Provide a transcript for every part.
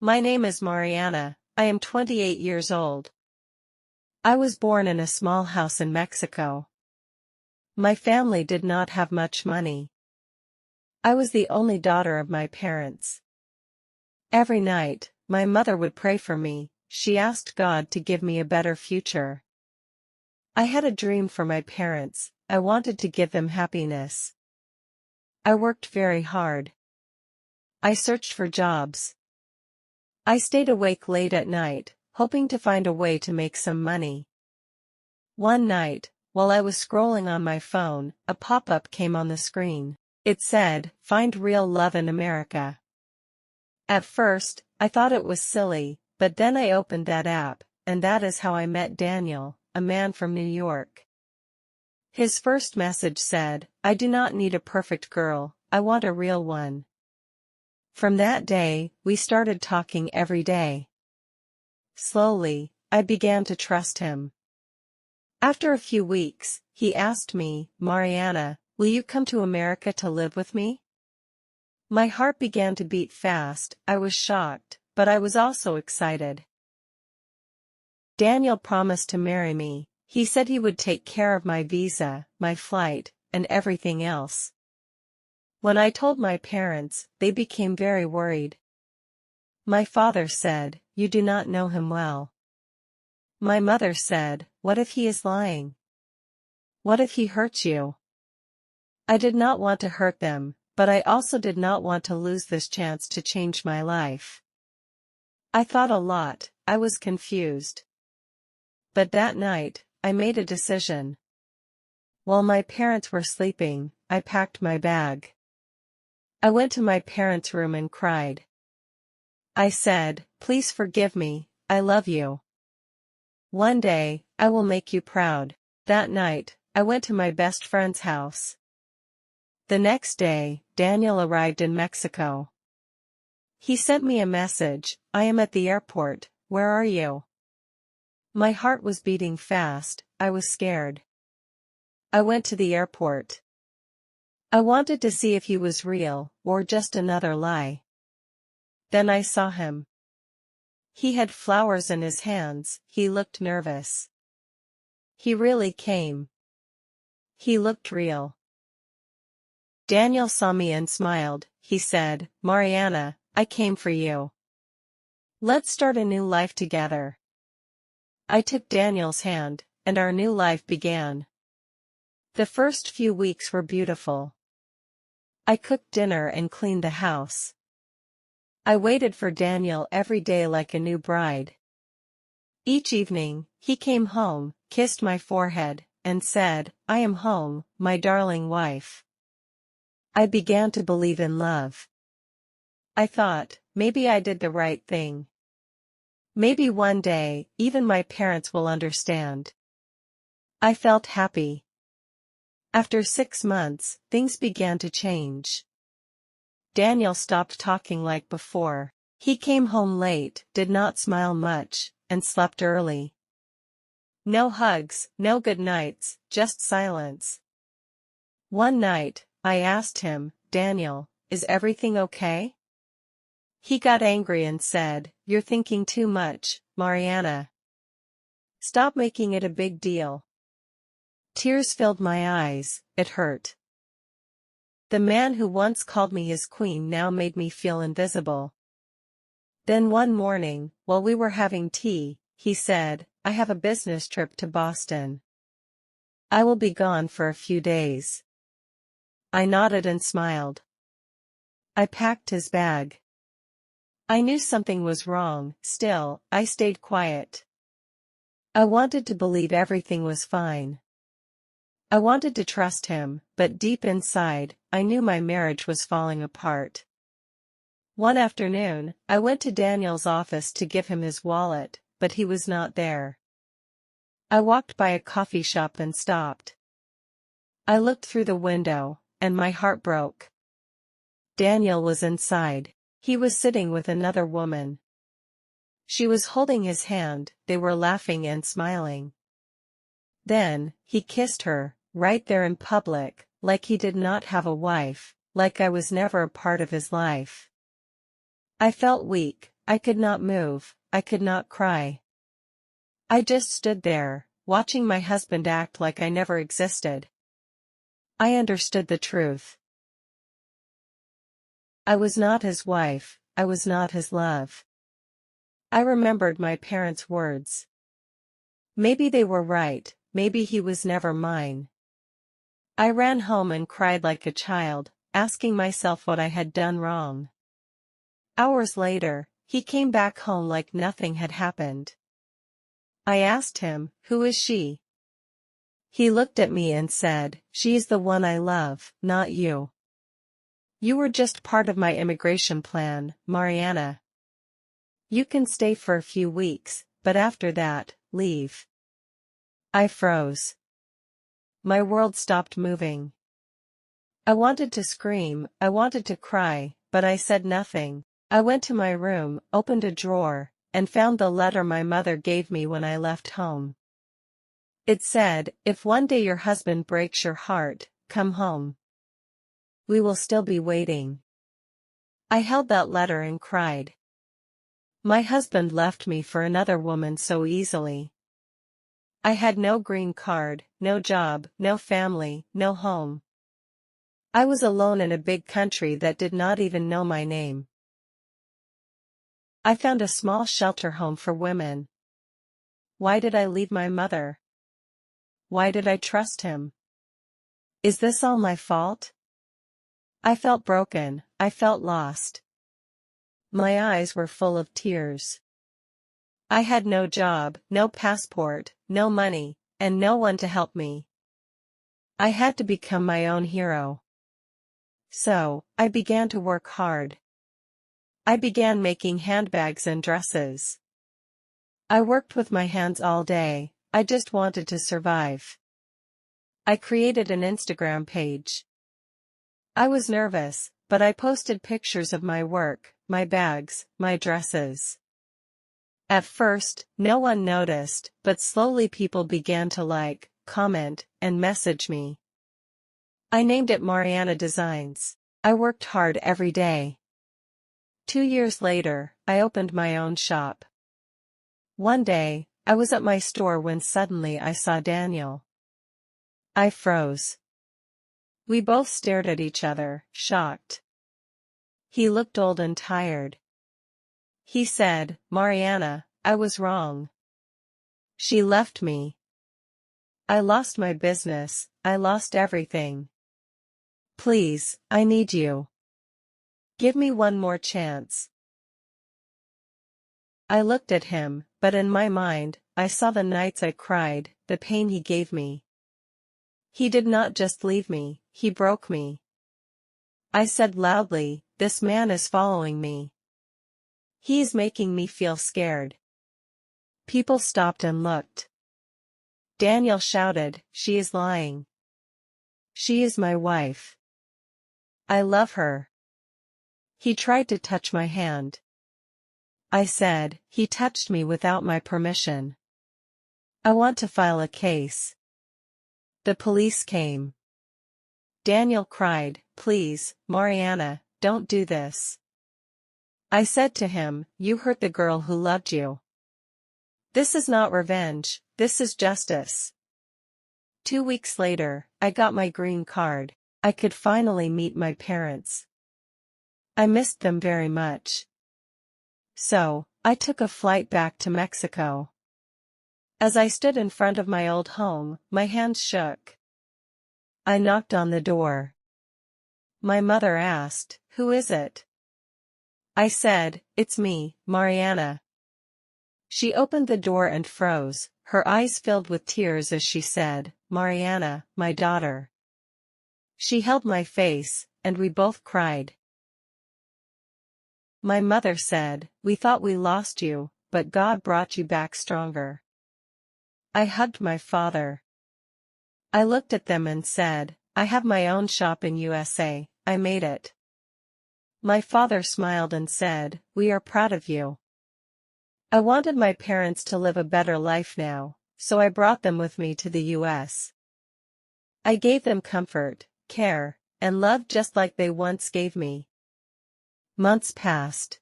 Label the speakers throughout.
Speaker 1: My name is Mariana. I am 28 years old. I was born in a small house in Mexico. My family did not have much money. I was the only daughter of my parents. Every night, my mother would pray for me. She asked God to give me a better future. I had a dream for my parents. I wanted to give them happiness. I worked very hard. I searched for jobs. I stayed awake late at night, hoping to find a way to make some money. One night, while I was scrolling on my phone, a pop-up came on the screen. It said, "Find real love in America." At first, I thought it was silly, but then I opened that app, and that is how I met Daniel, a man from New York. His first message said, "I do not need a perfect girl, I want a real one." From that day, we started talking every day. Slowly, I began to trust him. After a few weeks, he asked me, "Mariana, will you come to America to live with me?" My heart began to beat fast. I was shocked, but I was also excited. Daniel promised to marry me. He said he would take care of my visa, my flight, and everything else. When I told my parents, they became very worried. My father said, "You do not know him well." My mother said, "What if he is lying? What if he hurts you?" I did not want to hurt them, but I also did not want to lose this chance to change my life. I thought a lot. I was confused. But that night, I made a decision. While my parents were sleeping, I packed my bag. I went to my parents' room and cried. I said, "Please forgive me, I love you. One day, I will make you proud." That night, I went to my best friend's house. The next day, Daniel arrived in Mexico. He sent me a message, "I am at the airport, where are you?" My heart was beating fast. I was scared. I went to the airport. I wanted to see if he was real, or just another lie. Then I saw him. He had flowers in his hands. He looked nervous. He really came. He looked real. Daniel saw me and smiled. He said, "Mariana, I came for you. Let's start a new life together." I took Daniel's hand, and our new life began. The first few weeks were beautiful. I cooked dinner and cleaned the house. I waited for Daniel every day like a new bride. Each evening, he came home, kissed my forehead, and said, "I am home, my darling wife." I began to believe in love. I thought, maybe I did the right thing. Maybe one day, even my parents will understand. I felt happy. After 6 months, things began to change. Daniel stopped talking like before. He came home late, did not smile much, and slept early. No hugs, no good nights, just silence. One night, I asked him, "Daniel, is everything okay?" He got angry and said, "You're thinking too much, Mariana. Stop making it a big deal." Tears filled my eyes. It hurt. The man who once called me his queen now made me feel invisible. Then one morning, while we were having tea, he said, "I have a business trip to Boston. I will be gone for a few days." I nodded and smiled. I packed his bag. I knew something was wrong. Still, I stayed quiet. I wanted to believe everything was fine. I wanted to trust him, but deep inside, I knew my marriage was falling apart. One afternoon, I went to Daniel's office to give him his wallet, but he was not there. I walked by a coffee shop and stopped. I looked through the window, and my heart broke. Daniel was inside. He was sitting with another woman. She was holding his hand. They were laughing and smiling. Then, he kissed her, right there in public, like he did not have a wife, like I was never a part of his life. I felt weak. I could not move, I could not cry. I just stood there, watching my husband act like I never existed. I understood the truth. I was not his wife, I was not his love. I remembered my parents' words. Maybe they were right, maybe he was never mine. I ran home and cried like a child, asking myself what I had done wrong. Hours later, he came back home like nothing had happened. I asked him, "Who is she?" He looked at me and said, "She's the one I love, not you. You were just part of my immigration plan, Mariana. You can stay for a few weeks, but after that, leave." I froze. My world stopped moving. I wanted to scream, I wanted to cry, but I said nothing. I went to my room, opened a drawer, and found the letter my mother gave me when I left home. It said, "If one day your husband breaks your heart, come home. We will still be waiting." I held that letter and cried. My husband left me for another woman so easily. I had no green card, no job, no family, no home. I was alone in a big country that did not even know my name. I found a small shelter home for women. Why did I leave my mother? Why did I trust him? Is this all my fault? I felt broken, I felt lost. My eyes were full of tears. I had no job, no passport, no money, and no one to help me. I had to become my own hero. So, I began to work hard. I began making handbags and dresses. I worked with my hands all day, I just wanted to survive. I created an Instagram page. I was nervous, but I posted pictures of my work, my bags, my dresses. At first, no one noticed, but slowly people began to like, comment, and message me. I named it Mariana Designs. I worked hard every day. 2 years later, I opened my own shop. One day, I was at my store when suddenly I saw Daniel. I froze. We both stared at each other, shocked. He looked old and tired. He said, "Mariana, I was wrong. She left me. I lost my business, I lost everything. Please, I need you. Give me one more chance." I looked at him, but in my mind, I saw the nights I cried, the pain he gave me. He did not just leave me, he broke me. I said loudly, "This man is following me. He is making me feel scared." People stopped and looked. Daniel shouted, "She is lying. She is my wife. I love her." He tried to touch my hand. I said, "He touched me without my permission. I want to file a case." The police came. Daniel cried, "Please, Mariana, don't do this." I said to him, "You hurt the girl who loved you. This is not revenge, this is justice." 2 weeks later, I got my green card. I could finally meet my parents. I missed them very much. So, I took a flight back to Mexico. As I stood in front of my old home, my hands shook. I knocked on the door. My mother asked, "Who is it?" I said, "It's me, Mariana." She opened the door and froze, her eyes filled with tears as she said, "Mariana, my daughter." She held my face, and we both cried. My mother said, "We thought we lost you, but God brought you back stronger." I hugged my father. I looked at them and said, "I have my own shop in USA, I made it." My father smiled and said, "We are proud of you." I wanted my parents to live a better life now, so I brought them with me to the US. I gave them comfort, care, and love just like they once gave me. Months passed.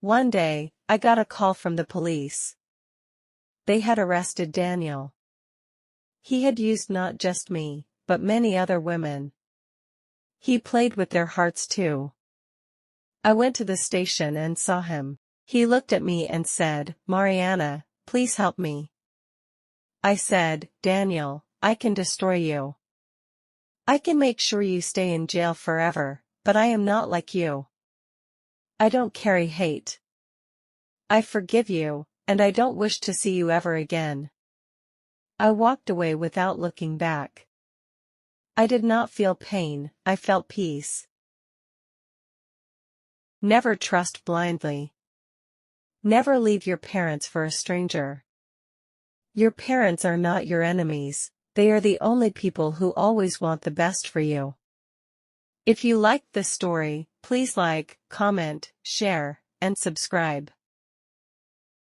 Speaker 1: One day, I got a call from the police. They had arrested Daniel. He had used not just me, but many other women. He played with their hearts too. I went to the station and saw him. He looked at me and said, "Mariana, please help me." I said, "Daniel, I can destroy you. I can make sure you stay in jail forever, but I am not like you. I don't carry hate. I forgive you, and I don't wish to see you ever again." I walked away without looking back. I did not feel pain, I felt peace. Never trust blindly. Never leave your parents for a stranger. Your parents are not your enemies, they are the only people who always want the best for you. If you liked this story, please like, comment, share, and subscribe.